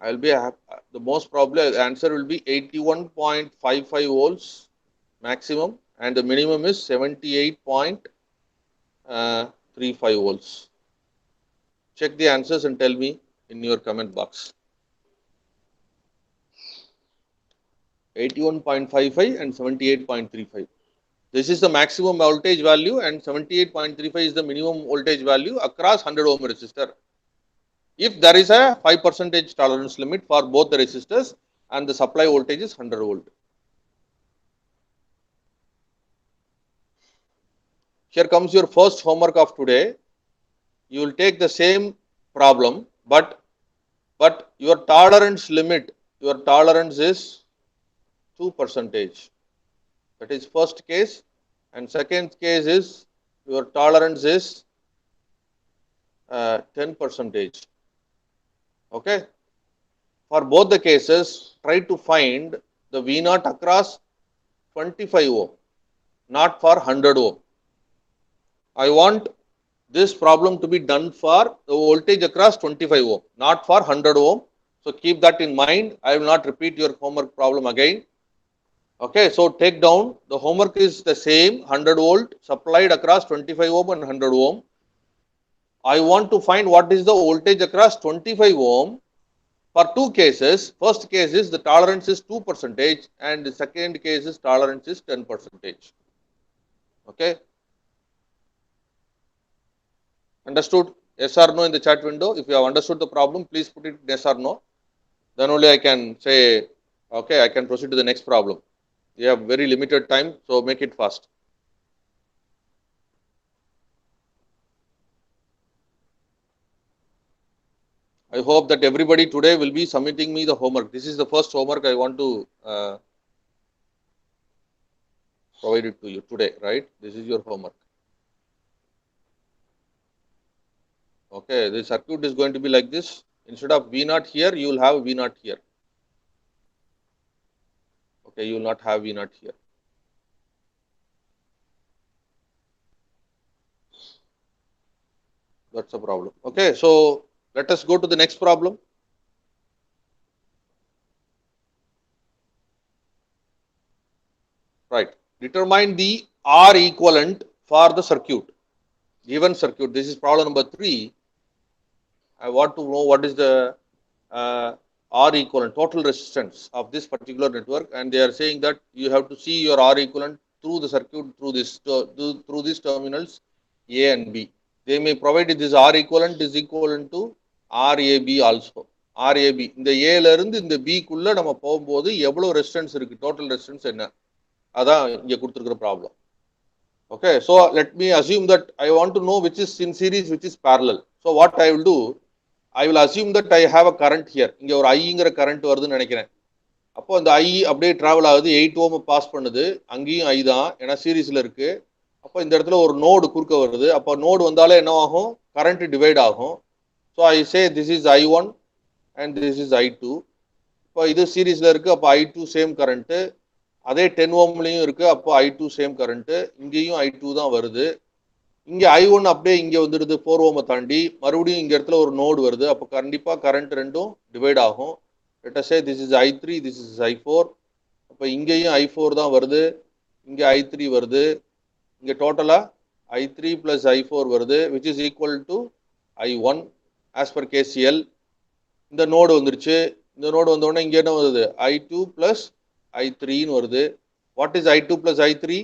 I will be the most probably the answer will be 81.55 volts maximum, and the minimum is 78.35 volts. Check the answers and tell me in your comment box. 81.55 and 78.35. This is the maximum voltage value and 78.35 is the minimum voltage value across 100 ohm resistor. If there is a 5% tolerance limit for both the resistors and the supply voltage is 100 volt. Here comes your first homework of today. You will take the same problem, but your tolerance limit, your tolerance is 2%. That is first case, and second case is your tolerance is 10%. Okay. For both the cases, try to find the V0 across 25 ohm, not for 100 ohm. I want this problem to be done for the voltage across 25 ohm, not for 100 ohm. So keep that in mind. I will not repeat your homework problem again. Okay, so take down, the homework is the same, 100 volt supplied across 25 ohm and 100 ohm. I want to find what is the voltage across 25 ohm for two cases. First case is the tolerance is 2% and the second case is tolerance is 10%. Okay. Understood? Yes or no in the chat window. If you have understood the problem, please put it yes or no. Then only I can say, okay, I can proceed to the next problem. You have very limited time, so make it fast. I hope that everybody today will be submitting me the homework. This is the first homework I want to provide it to you today, right? This is your homework. Okay, the circuit is going to be like this. Instead of V0 here, you will have V0 here. Okay, you will not have V0 here. That's a problem. Okay, so let us go to the next problem. Right. Determine the R equivalent for the circuit. Given circuit, this is problem number 3. I want to know what is the R equivalent, total resistance of this particular network, and they are saying that you have to see your R equivalent through the circuit through these terminals A and B. They may provide this R equivalent is equivalent to RAB also. RAB இந்த A ல இருந்து இந்த B குள்ள நம்ம போகும்போது எவ்வளவு resistance இருக்கு, total resistance என்ன, அதான் இங்க கொடுத்திருக்கிற problem. Okay, so let me assume that I want to know which is in series, which is parallel. So what I will do, I will assume that I have a current here. இங்க ஒரு ஐங்கிற current வருதுன்னு நினைக்கிறேன். அப்போ அந்த ஐ அப்படியே travel ஆகுது, 8 ஓம் pass பண்ணுது, அங்கேயும் ஐ தான், ஏன்னா சீரீஸ்ல இருக்கு. அப்போ இந்த இடத்துல ஒரு நோடு குறுக்க வருது. அப்போ நோடு வந்தாலே என்ன ஆகும்? கரண்ட் டிவைட் ஆகும். So I say this is I1 and this is I2. இப்போ இது சீரீஸ்ல இருக்கு, அப்போ I2 சேம் கரண்ட். அதே 10 ஓம்லையும் இருக்கு, அப்போ I2 சேம் கரண்ட். இங்கேயும் I2 தான் வருது. இங்க I1 அப்படியே இங்க வந்துடுது 4 ஓமை தாண்டி, மறுபடியும் இங்க இடத்துல ஒரு நோடு வருது. அப்போ கண்டிப்பா கரண்ட் ரெண்டும் டிவைட் ஆகும். let us say this is I3, this is I4. அப்போ இங்கேயும் I4 தான் வருது, இங்க I3 வருது. இங்க டோட்டலா I3 plus I4 வருது, which is equal to I1 as per KCL. இந்த நோடு வந்துருச்சு. இந்த நோடு வந்த உடனே இங்க என்ன வருது? I2 plus I3 ன்னு வருது. what is I2 plus I3?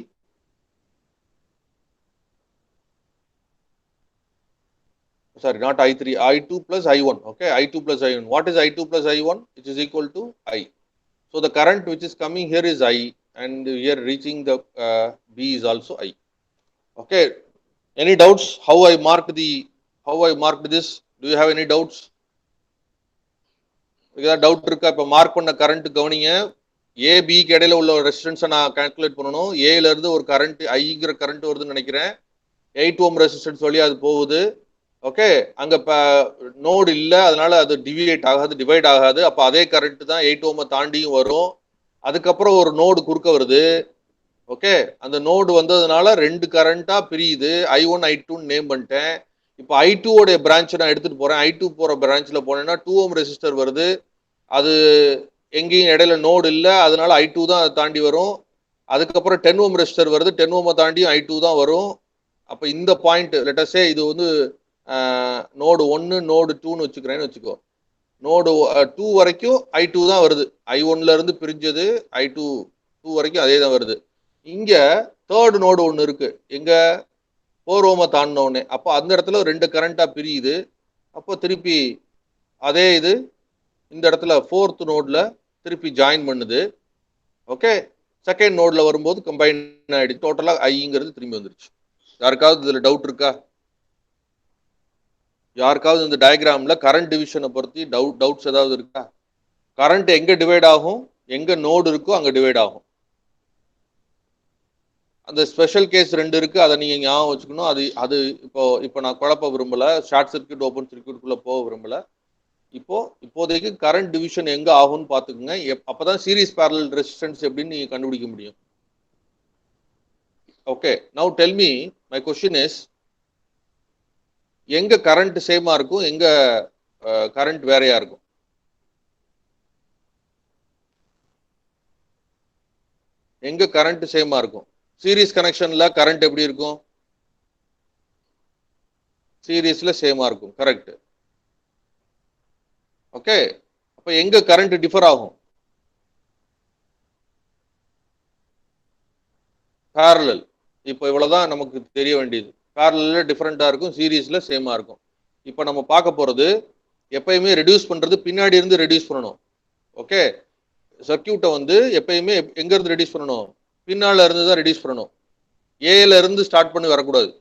Sorry, not I3, I2 plus I1. Okay, I2 plus I1. What is I2 plus I1? Which is equal to I. So the current which is coming here is I, and here reaching the B is also I. Okay, any doubts? How I marked this? Do you have any doubts? ஏதாவது doubt இருக்கா? இப்போ mark பண்ண current கவனிங்க. ஏபிக்கு இடையில உள்ள ரெசிஸ்டன்ஸை நான் calculate பண்ணணும். ஏல இருந்து ஒரு கரண்ட் ஐங்கிற கரண்ட் வருதுன்னு நினைக்கிறேன். 8 ஓம் ரெசிஸ்டன்ஸ் வழியா அது போகுது. ஓகே, அங்க நோடு இல்லை, அதனால அது டிவைட் ஆகாது. அப்போ அதே கரண்ட் தான் 8 ஓமை தாண்டியும் வரும். அதுக்கப்புறம் ஒரு நோடு குறுக்க வருது. ஓகே, அந்த நோடு வந்ததுனால ரெண்டு கரண்டா பிரியுது. I1 I2 நேம் பண்ணிட்டேன். இப்போ I2 உடைய பிரான்ச் நான் எடுத்துட்டு போறேன். I2 போற பிரான்ச்ல போனேன்னா 2 ஓம் ரெசிஸ்டர் வருது. அது எங்கேயும் இடையில நோடு இல்லை, அதனால I2 தான் அதை தாண்டி வரும். அதுக்கப்புறம் 10 ஓம் ரெசிஸ்டர் வருது, 10 ஓமை தாண்டியும் I2 தான் வரும். அப்போ இந்த பாயிண்ட் லெட் அஸ் சே இது வந்து நோடு 1 நோடு 2ன்னு வச்சுக்கிறேன்னு வச்சுக்கோ. நோடு 2 வரைக்கும் I2 தான் வருது. I1ல இருந்து பிரிஞ்சது I2 2 வரைக்கும் அதே தான் வருது. இங்க தேர்ட் நோடு ஒன்று இருக்கு, எங்க 4 ஓமை தாண்டினோடனே. அப்போ அந்த இடத்துல ரெண்டு கரண்டா பிரியுது. அப்போ திருப்பி அதே இது இந்த இடத்துல ஃபோர்த் நோட்ல திருப்பி ஜாயின் பண்ணுது. ஓகே, செகண்ட் நோட்ல வரும்போது கம்பைன் ஆயிடுச்சு. டோட்டலா ஐங்கிறது திரும்பி வந்துருச்சு. யாருக்காவது இதுல டவுட் இருக்கா? யாருக்காவது இந்த டயக்ராம்ல கரண்ட் டிவிஷனை பொறுத்து டவுட்ஸ் ஏதாவது இருக்கா? கரண்ட் எங்க டிவைட் ஆகும்? எங்க நோடு இருக்கோ அங்க டிவைட் ஆகும். அந்த ஸ்பெஷல் கேஸ் 2 இருக்கு, அதை நீங்க ஞாபகம் வச்சுக்கணும். அது இப்போ நான் குழப்ப விரும்பல, ஷார்ட் சர்க்யூட் ஓப்பன் சர்க்யூட்குள்ள போக விரும்பல. இப்போதைக்கு கரண்ட் டிவிஷன் எங்க ஆகும்னு பாத்துக்கோங்க. அப்பதான் சீரிஸ் பேரலல் ரெசிஸ்டன்ஸ் எப்படின்னு நீங்க கண்டுபிடிக்க முடியும். Okay, now tell me, my question is, எங்க கரண்ட் சேமா இருக்கும், எங்க கரண்ட் வேறையா இருக்கும்? எங்க கரண்ட் சேமா இருக்கும்? சீரிஸ் கனெக்ஷன்ல கரண்ட் எப்படி இருக்கும்? சீரிஸ்ல சேமா இருக்கும், கரெக்ட். ஓகே, அப்ப எங்க கரண்ட் டிஃபர் ஆகும்? பேரலல். இப்போ இவ்வளவுதான் நமக்கு தெரிய வேண்டியது. பேரலல்ல டிஃபரெண்டா இருக்கும், சீரிஸ்ல சேமா இருக்கும். இப்போ நம்ம பார்க்க போறது, எப்பயுமே ரெடியூஸ் பண்றது பின்னாடி இருந்து ரெடியூஸ் பண்ணணும். ஓகே, சர்க்கியூட்டை வந்து எப்பயுமே எங்க இருந்து ரெடியூஸ் பண்ணணும்? பின்னால இருந்து தான் ரெடியூஸ் பண்ணணும். ஏல இருந்து ஸ்டார்ட் பண்ணி வரக்கூடாது.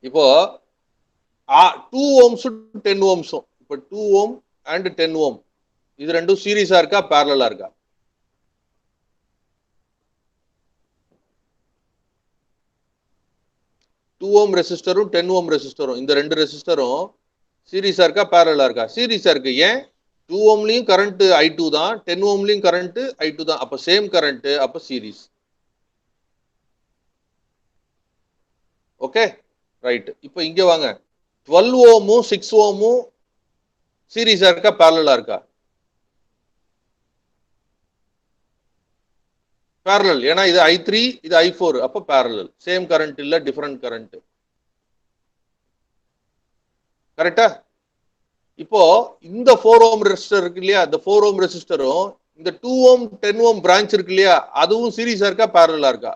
இப்போ 2 ஓம்ஸும் 10 ஓம்ஸும், இப்போ 2 ஓம் அண்ட் 10 ஓம் இது ரெண்டும் சீரிஸா இருக்கா, பேரலலா இருக்கா? டூ ஓம் ரெசிஸ்டரும் 10 ஓம் ரெசிஸ்டரும், இந்த ரெண்டு ரெசிஸ்டரும் சீரிஸா இருக்கா, பேரலலா இருக்கா? சீரிஸா இருக்கு. ஏன்? 2 ஓம்லயும் கரண்ட் I2 தான், 10 ஓம்லயும் கரண்ட் I2 தான். அப்ப சேம் கரண்ட், அப்ப சீரிஸ். Okay, right. இப்போ இங்க வாங்க, 12 ஓமும் 6 ஓமும் சீரிஸா இருக்கா, பேரலலா இருக்கா? பேரலல். ஏன்னா இது I3, இது I4, அப்ப பேரலல். சேம் கரண்ட் இல்ல, டிஃபரண்ட் கரண்ட். கரெக்டா? இப்போ இந்த 4 ஓம் ரெசிஸ்டர் இருக்கு இல்லையா, இந்த 4 ஓம் ரெசிஸ்டரும் இந்த 2 ஓம் 10 ஓம் பிரான்ச் இருக்கு இல்லையா, அதுவும் சீரிஸா இருக்கா, பேரலலா இருக்கா?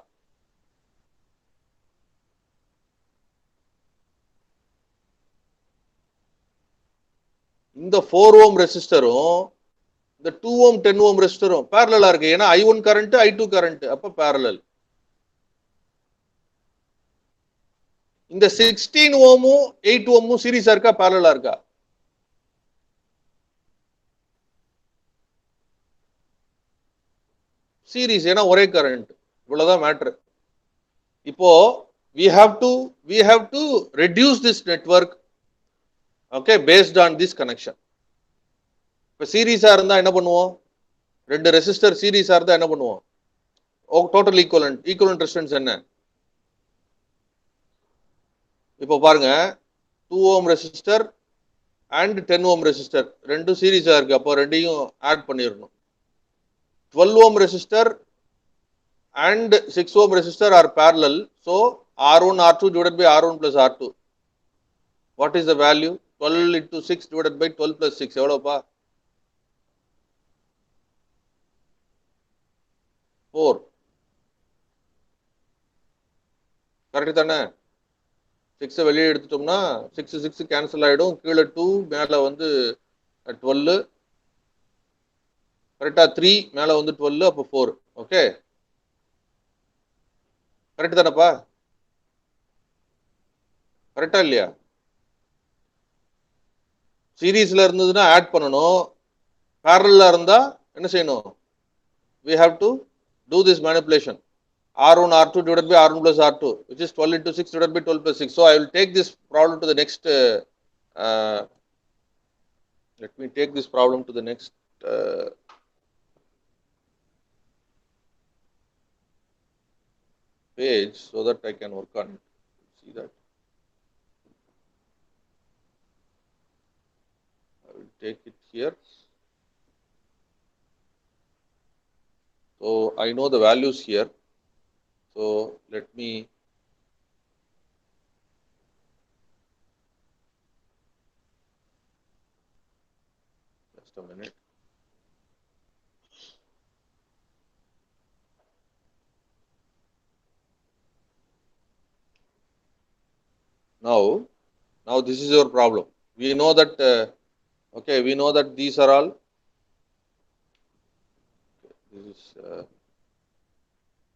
இந்த 4 ஓம் ரெசிஸ்டரும் இந்த 2 ஓம் 10 ஓம் ரெசிஸ்டரும் பேரலலா இருக்கு. ஏன்னா I1 கரண்ட் I2 கரண்ட், அப்ப பேரலல். இந்த 16 ஓமும் 8 ஓமும் சீரிஸா இருக்கா parallel இருக்கா? சீரிஸ், ஏன்னா ஒரே கரண்ட். இவ்வளவுதான் மேட்ரு. இப்போ we have to reduce this network, okay, based on this connection. இப்ப சீரிஸா இருந்தா என்ன பண்ணுவோம்? ரெண்டு ரெசிஸ்டர் சீரிஸா இருந்தா என்ன பண்ணுவோம்? டோட்டல் ஈக்குவலன்ட் ரெசிஸ்டன்ஸ் என்ன? இப்போ பாருங்க, 2 ohm resistor and 10 ohm resistor ரெண்டும் சீரிஸா இருக்கு. அப்போ ரெண்டையும் ஆட் பண்ணிடணும். 12 ohm resistor and 6 ohm resistor are parallel. So R1 R2 divided by R1 plus R2. What is the value? 12 into 6 divided by 12 plus 6. எவ்வளவுப்பா? 4. Correct தானே? 6 வெளியே எடுத்துட்டோம்னா 6 6 கேன்சல் ஆயிடும். கீழே 2, மேல வந்து 12. கரெக்டா? 3 மேல வந்து 12, அப்போ 4. ஓகே, கரெக்ட் தானேப்பா? கரெக்டா இல்லையா? சீரீஸ்ல இருந்ததுன்னா ஆட் பண்ணணும், பேரலா இருந்தா என்ன செய்யணும்? we have to do this manipulation. R1 R2 divided by R1 plus R2, which is 12 into 6 divided by 12 plus 6. So I will take this problem to the next let me take this problem to the next page so that I can work on it. See that? I will take it here. So I know the values here. So let me just a minute. Now this is your problem. We know that okay, we know that these are all, this is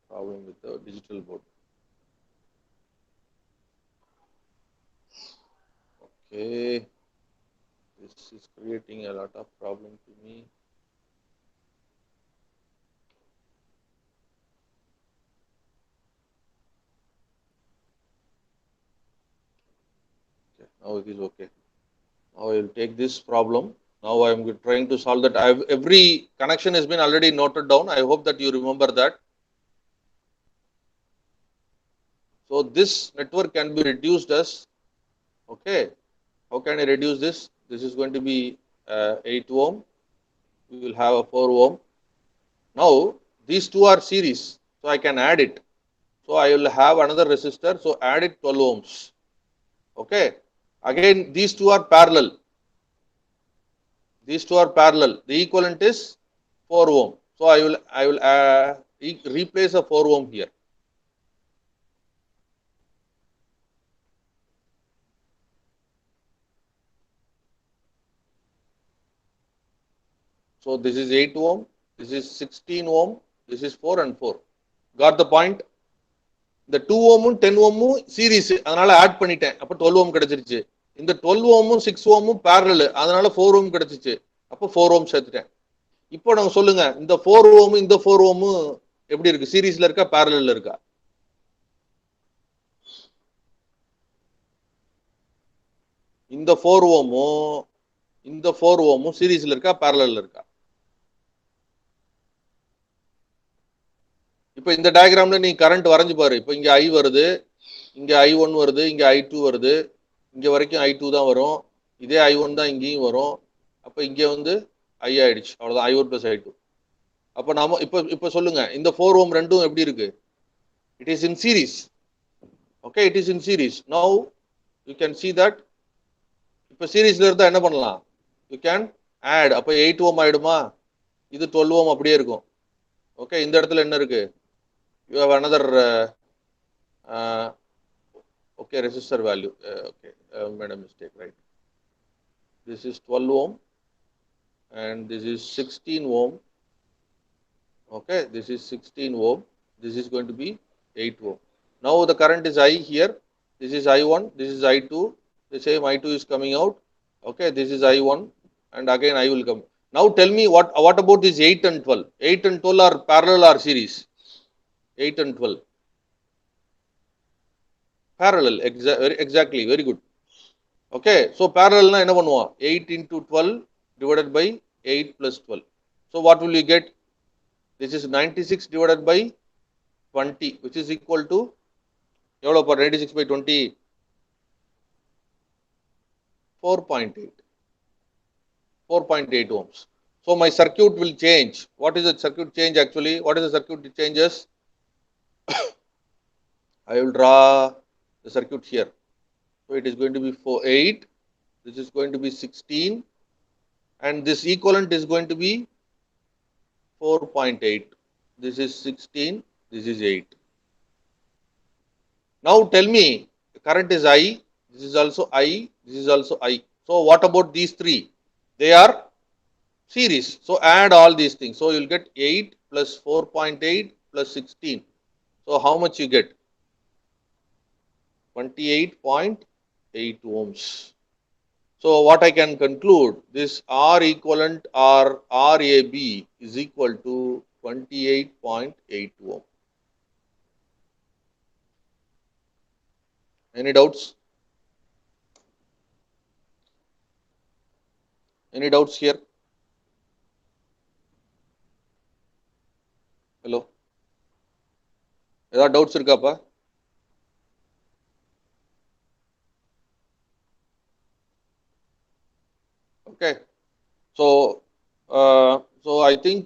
problem with the digital board. Okay, this is creating a lot of problem to me. Okay, now it is okay. Now I will take this problem. Now I am trying to solve that. Every connection has been already noted down. I hope that you remember that. So this network can be reduced as, okay, how can I reduce this? This is going to be 8 ohm. We will have a 4 ohm. Now these two are series, so I can add it. So I will have another resistor, so add it 12 ohms. Okay, again these two are parallel. These two are parallel. The equivalent is 4 ohm. So I will replace a 4 ohm here. So this is 8 ohm, this is 16 ohm, this is 4 and 4. Got the point? இந்த 2 ஓமும் 10 ஓமும் series, அதனால add பண்ணிட்டேன். அப்போ 12 ஓம் கிடைச்சிருச்சு. இந்த 12 ஓமும் 6 ஓமும் parallel, அதனால 4 ஓம் கிடைச்சிச்சு. அப்போ 4 ஓம் சேர்த்துட்டேன். இப்போ நாங்க சொல்லுங்க, இந்த 4 ஓமும் இந்த 4 ஓமும் எப்படி இருக்கு? சீரிஸ்ல இருக்கா, பேரலல்ல இருக்கா? இந்த 4 ஓமும் இந்த 4 ஓமும் சீரிஸ்ல இருக்கா, பேரலல்ல இருக்கா? இப்போ இந்த டயக்ராம்ல நீ கரண்ட் வரைஞ்சு பாரு. இப்போ இங்க I வருது, இங்க I1 வருது, இங்க I2 வருது, இங்க வரைக்கும் I2 தான் வரும். இதே I1 தான் இங்கேயும் வரும். அப்ப இங்க வந்து I ஆயிடுச்சு. அவ்வளவுதான், I1 plus I2. அப்ப நாம இப்ப சொல்லுங்க, இந்த 4 ohm ரெண்டும் எப்படி இருக்கு? It is in series. Okay, it is in series. Now you can see that இப்ப சீரிஸ்ல இருந்தா என்ன பண்ணலாம்? You can add. அப்ப 8 ohm ஆயிடுமா? இது 12 ohm அப்படியே இருக்கும். ஓகே, இந்த இடத்துல என்ன இருக்கு? You have another okay, resistor value. Okay, made a mistake, right? This is 12 ohm and this is 16 ohm. Okay, this is 16 ohm. This is going to be 8 ohm. Now the current is I here. This is I1, this is I2, the same I2 is coming out. Okay, this is I1 and again I will come. Now tell me what about this 8 and 12? 8 and 12 are parallel or series? 8 and 12. Parallel, exactly, very good. Okay, so parallel na enna பண்ணுவோம்? 8 into 12 divided by 8 plus 12. So what will you get? This is 96 divided by 20, which is equal to எவ்வளவு பாரு 96 by 20? 4.8. 4.8 ohms. So my circuit will change. What is the circuit change actually? What is the circuit changes? I will draw the circuit here. So it is going to be 8. This is going to be 16. And this equivalent is going to be 4.8. This is 16. This is 8. Now tell me, current is I. This is also I. This is also I. So what about these three? They are series. So add all these things. So you'll get 8 plus 4.8 plus 16. So how much you get? 28.8 ohms. So what I can conclude, this R equivalent or RAB is equal to 28.8 ohm. Any doubts? Any doubts here? Hello? ஏதாவது doubts இருக்காப்பா? Okay. So I think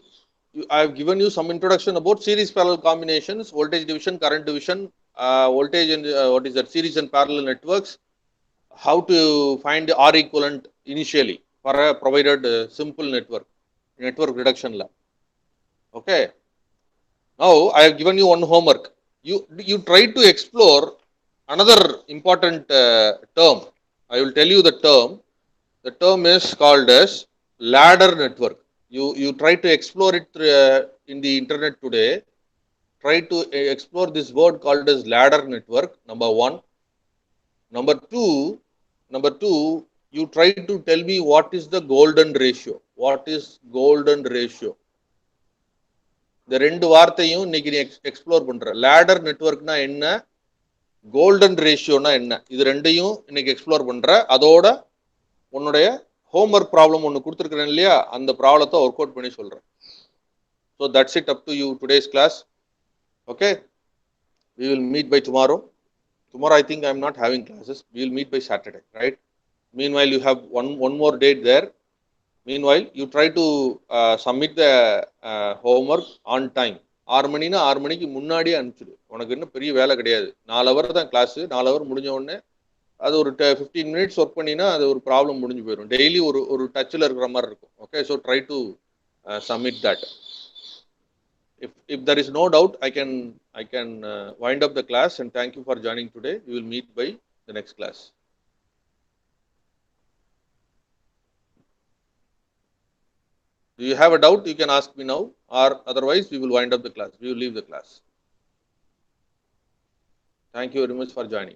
I have given you some introduction about series parallel combinations, voltage division, current division, voltage and what is that, series and parallel networks, how to find the R equivalent initially for a provided simple network reduction lab. Okay. Now I have given you one homework. You try to explore another important term. I will tell you the term. The term is called as ladder network. You try to explore it in the internet today. Try to explore this word called as ladder network. Number one. Number two, you try to tell me what is the golden ratio. What is golden ratio? இந்த ரெண்டு வார்த்தையும் இன்னைக்கு நீ explore பண்ற. Ladder நெட்வொர்க்னா என்ன, golden ரேஷியோனா என்ன, இது ரெண்டையும் இன்னைக்கு எக்ஸ்ப்ளோர் பண்ற. அதோட உன்னுடைய homework problem ஒன்று கொடுத்துருக்கிறேன் இல்லையா, அந்த ப்ராப்ளத்தை ஒர்க் அவுட் பண்ணி சொல்கிறேன். So that's it up to you today's class. Okay, we will meet by tomorrow. Tomorrow I think I am not having classes. We will meet by Saturday, right? Meanwhile you have one more date there. Meanwhile you try to submit the homework on time. 6 மணினா 6 மணிக்கு முன்னாடியே அனுப்பிச்சிடு. உனக்கு இன்னும் பெரிய வேலை கிடையாது. 4 hour தான் class. 4 hour முடிஞ்ச உடனே அது ஒரு 15 மினிட்ஸ் ஒர்க் பண்ணினா அது ஒரு ப்ராப்ளம் முடிஞ்சு போயிடும். டெய்லி ஒரு டச்சில் இருக்கிற மாதிரி இருக்கும். Okay, so try to submit that. If there is no doubt, I can wind up the class and thank you for joining today. We will meet by the next class. Do you have a doubt? You can ask me now, or otherwise we will wind up the class. We will leave the class. Thank you very much for joining.